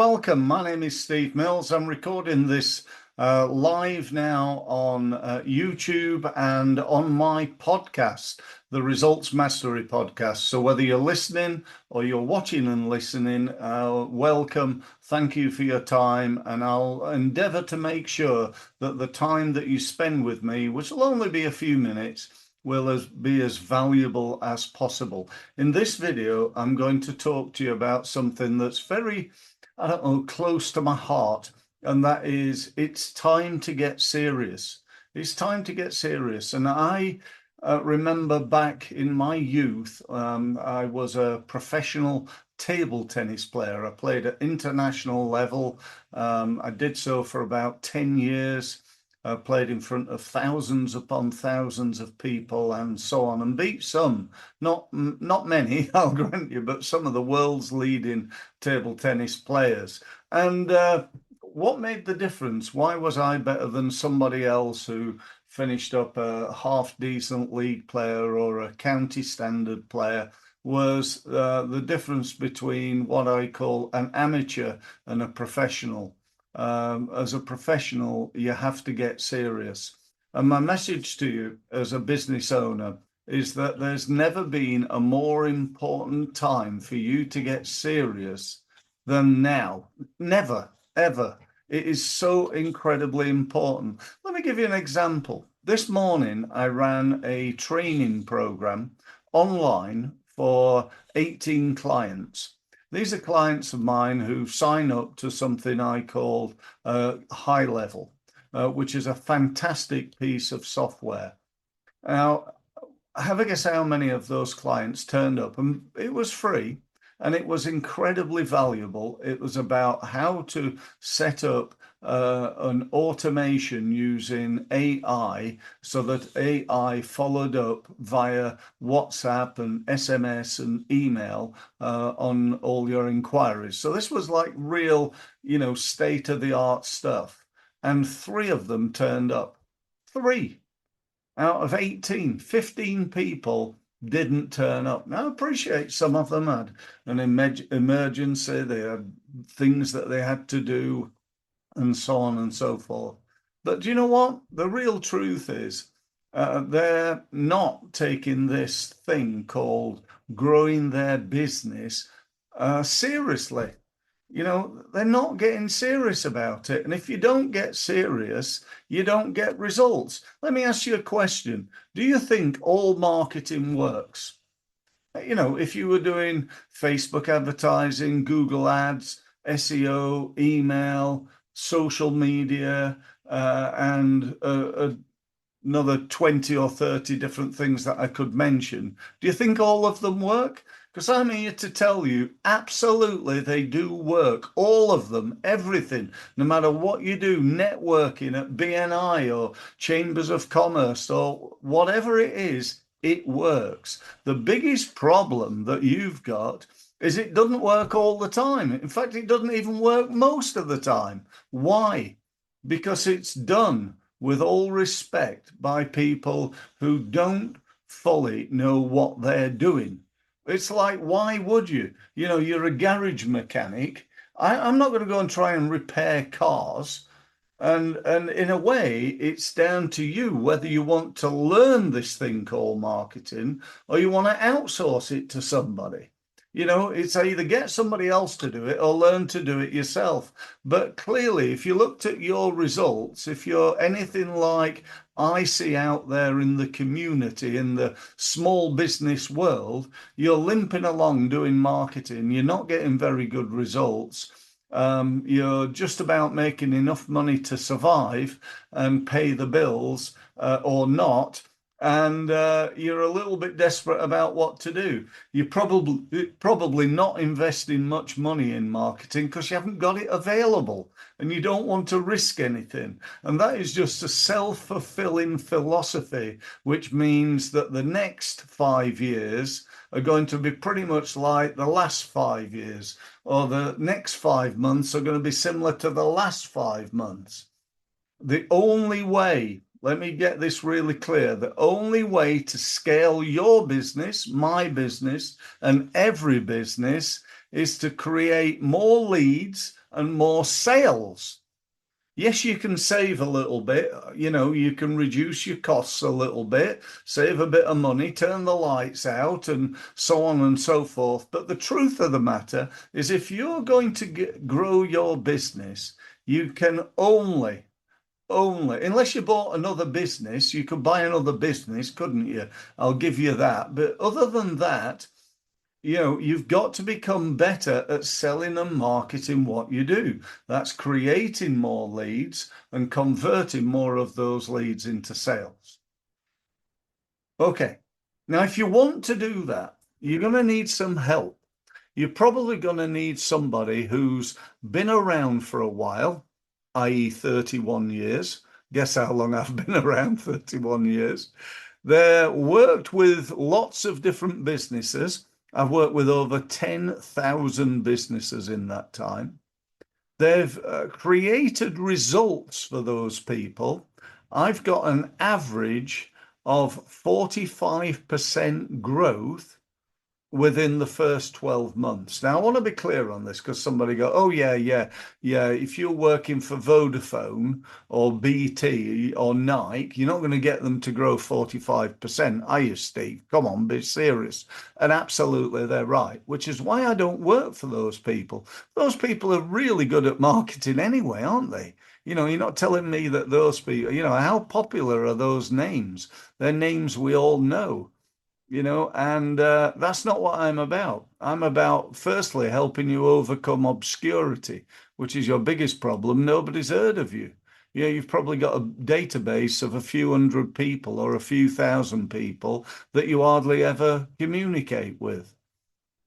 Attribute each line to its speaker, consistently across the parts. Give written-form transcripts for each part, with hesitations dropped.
Speaker 1: welcome. My name is Steve Mills. I'm recording this live now on YouTube and on my podcast, the Results Mastery Podcast. So whether you're listening or you're watching and listening, welcome. Thank you for your time. And I'll endeavor to make sure that the time that you spend with me, which will only be a few minutes, will be as valuable as possible. In this video, I'm going to talk to you about something that's very, close to my heart, and that is it's time to get serious. It's time to get serious. And I remember back in my youth, I was a professional table tennis player. I played at international level. I did so for about 10 years. Played in front of thousands upon thousands of people and so on, and beat some, not many, I'll grant you, but some of the world's leading table tennis players. And what made the difference? Why was I better than somebody else who finished up a half-decent league player or a county standard player? Was the difference between what I call an amateur and a professional. As a professional, you have to get serious. And my message to you as a business owner is that there's never been a more important time for you to get serious than now. Never, ever. It is so incredibly important. Let me give you an example. This morning, I ran a training program online for 18 clients. These are clients of mine who sign up to something I call High Level, which is a fantastic piece of software. Now, have a guess how many of those clients turned up, and it was free and it was incredibly valuable. It was about how to set up an automation using AI so that AI followed up via WhatsApp and SMS and email on all your inquiries. So this was like real, state-of-the-art stuff. And 3 of them turned up. 3 out of 18, 15 people didn't turn up. Now, I appreciate some of them had an emergency, they had things that they had to do, and so on and so forth. But do you know what? The real truth is they're not taking this thing called growing their business seriously. They're not getting serious about it. And if you don't get serious, you don't get results. Let me ask you a question. Do you think all marketing works? If you were doing Facebook advertising, Google ads, SEO, email, social media, and another 20 or 30 different things that I could mention, do you think all of them work? Because I'm here to tell you, absolutely, they do work. All of them, everything, no matter what you do, networking at BNI or Chambers of Commerce or whatever it is, it works. The biggest problem that you've got is it doesn't work all the time. In fact, it doesn't even work most of the time. Why? Because it's done with all respect by people who don't fully know what they're doing. It's like, why would you? You're a garage mechanic. I'm not going to go and try and repair cars. And in a way, it's down to you whether you want to learn this thing called marketing or you want to outsource it to somebody. It's either get somebody else to do it or learn to do it yourself. But clearly, if you looked at your results, if you're anything like I see out there in the community, in the small business world, you're limping along doing marketing. You're not getting very good results. You're just about making enough money to survive and pay the bills or not. And you're a little bit desperate about what to do. You're probably not investing much money in marketing because you haven't got it available and you don't want to risk anything. And that is just a self-fulfilling philosophy, which means that the next 5 years are going to be pretty much like the last 5 years, or the next 5 months are going to be similar to the last 5 months. The only way, let me get this really clear, the only way to scale your business, my business, and every business is to create more leads and more sales. Yes, you can save a little bit. You can reduce your costs a little bit, save a bit of money, turn the lights out, and so on and so forth. But the truth of the matter is, if you're going to grow your business, you can only, unless you bought another business, you could buy another business, couldn't you? I'll give you that. But other than that, you've got to become better at selling and marketing what you do. That's creating more leads and converting more of those leads into sales. Okay. Now, if you want to do that, you're going to need some help. You're probably going to need somebody who's been around for a while, i.e., 31 years. Guess how long I've been around? 31 years. They're worked with lots of different businesses. I've worked with over 10,000 businesses in that time. They've created results for those people. I've got an average of 45% growth within the first 12 months. Now, I want to be clear on this because somebody go, oh, yeah. If you're working for Vodafone or BT or Nike, you're not going to get them to grow 45%, are you, Steve? Come on, be serious. And absolutely, they're right, which is why I don't work for those people. Those people are really good at marketing anyway, aren't they? You're not telling me that those people, how popular are those names? They're names we all know. And that's not what I'm about. I'm about, firstly, helping you overcome obscurity, which is your biggest problem. Nobody's heard of you. You've probably got a database of a few hundred people or a few thousand people that you hardly ever communicate with.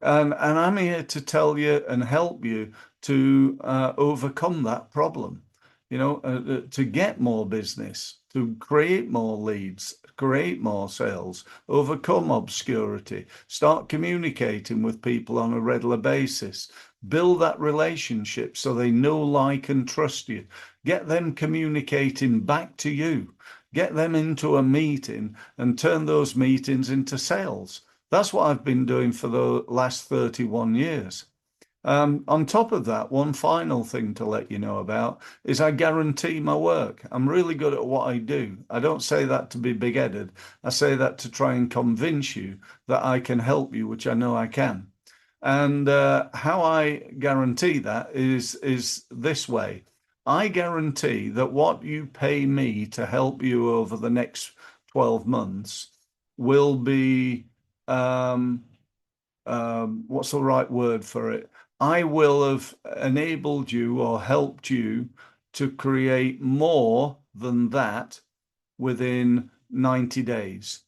Speaker 1: And I'm here to tell you and help you to overcome that problem, to get more business, to create more leads, create more sales, overcome obscurity, start communicating with people on a regular basis, build that relationship so they know, like, and trust you, get them communicating back to you, get them into a meeting and turn those meetings into sales. That's what I've been doing for the last 31 years. On top of that, one final thing to let you know about is I guarantee my work. I'm really good at what I do. I don't say that to be big-headed. I say that to try and convince you that I can help you, which I know I can. And how I guarantee that is this way. I guarantee that what you pay me to help you over the next 12 months will be, what's the right word for it? I will have enabled you or helped you to create more than that within 90 days.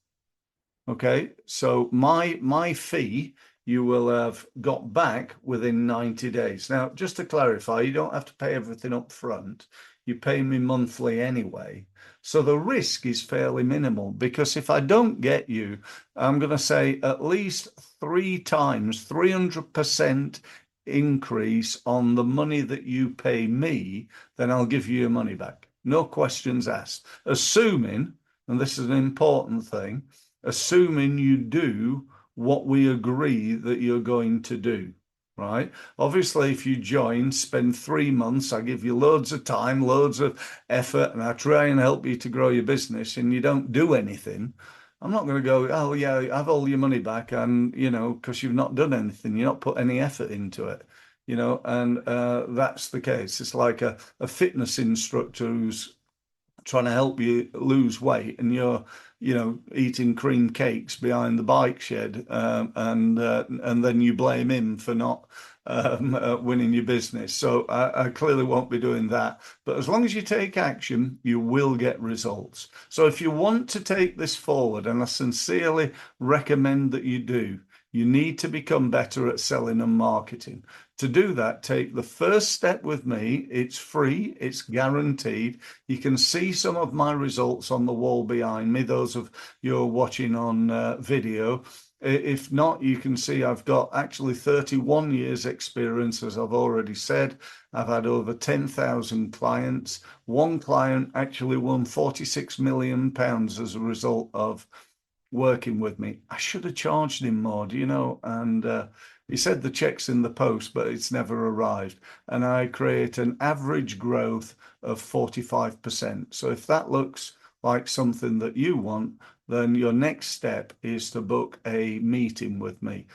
Speaker 1: Okay, so my fee you will have got back within 90 days. Now, just to clarify, you don't have to pay everything up front. You pay me monthly anyway. So the risk is fairly minimal because if I don't get you, I'm going to say at least 3 times, 300% increase on the money that you pay me, then I'll give you your money back. No questions asked. Assuming, and this is an important thing, assuming you do what we agree that you're going to do, right? Obviously, if you join, spend 3 months, I give you loads of time, loads of effort, and I try and help you to grow your business, and you don't do anything, I'm not going to go, oh, yeah, have all your money back, and, because you've not done anything, you've not put any effort into it, and that's the case. It's like a fitness instructor who's trying to help you lose weight and you're eating cream cakes behind the bike shed, and then you blame him for not winning your business. So I clearly won't be doing that. But as long as you take action, you will get results. So if you want to take this forward, and I sincerely recommend that you do, you need to become better at selling and marketing. To do that, take the first step with me. It's free, it's guaranteed. You can see some of my results on the wall behind me, those of you who are watching on video. If not, you can see I've got actually 31 years experience, as I've already said. I've had over 10,000 clients. One client actually won £46 million as a result of working with me. I should have charged him more, and He said the check's in the post, but it's never arrived. And I create an average growth of 45%. So if that looks like something that you want, then your next step is to book a meeting with me.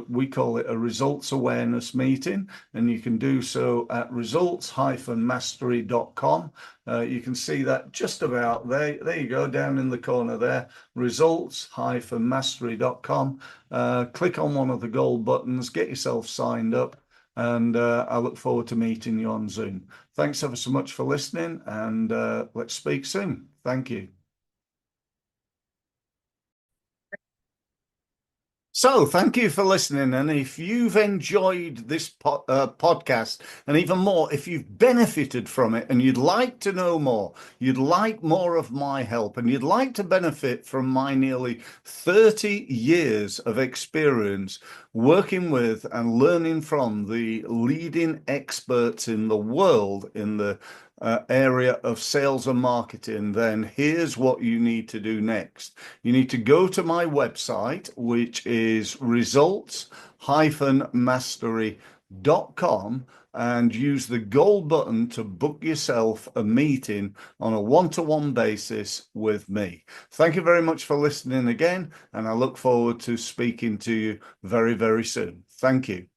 Speaker 1: We call it a results awareness meeting, and you can do so at results-mastery.com. You can see that just about there. There you go, down in the corner there, results-mastery.com. Click on one of the gold buttons, get yourself signed up, and I look forward to meeting you on Zoom. Thanks ever so much for listening, and let's speak soon. Thank you. So, thank you for listening. And if you've enjoyed this podcast, and even more, if you've benefited from it and you'd like to know more, you'd like more of my help, and you'd like to benefit from my nearly 30 years of experience working with and learning from the leading experts in the world in the area of sales and marketing, then here's what you need to do next. You need to go to my website, which is results-mastery.com, and use the gold button to book yourself a meeting on a one-to-one basis with me. Thank you very much for listening again, and I look forward to speaking to you very, very soon. Thank you.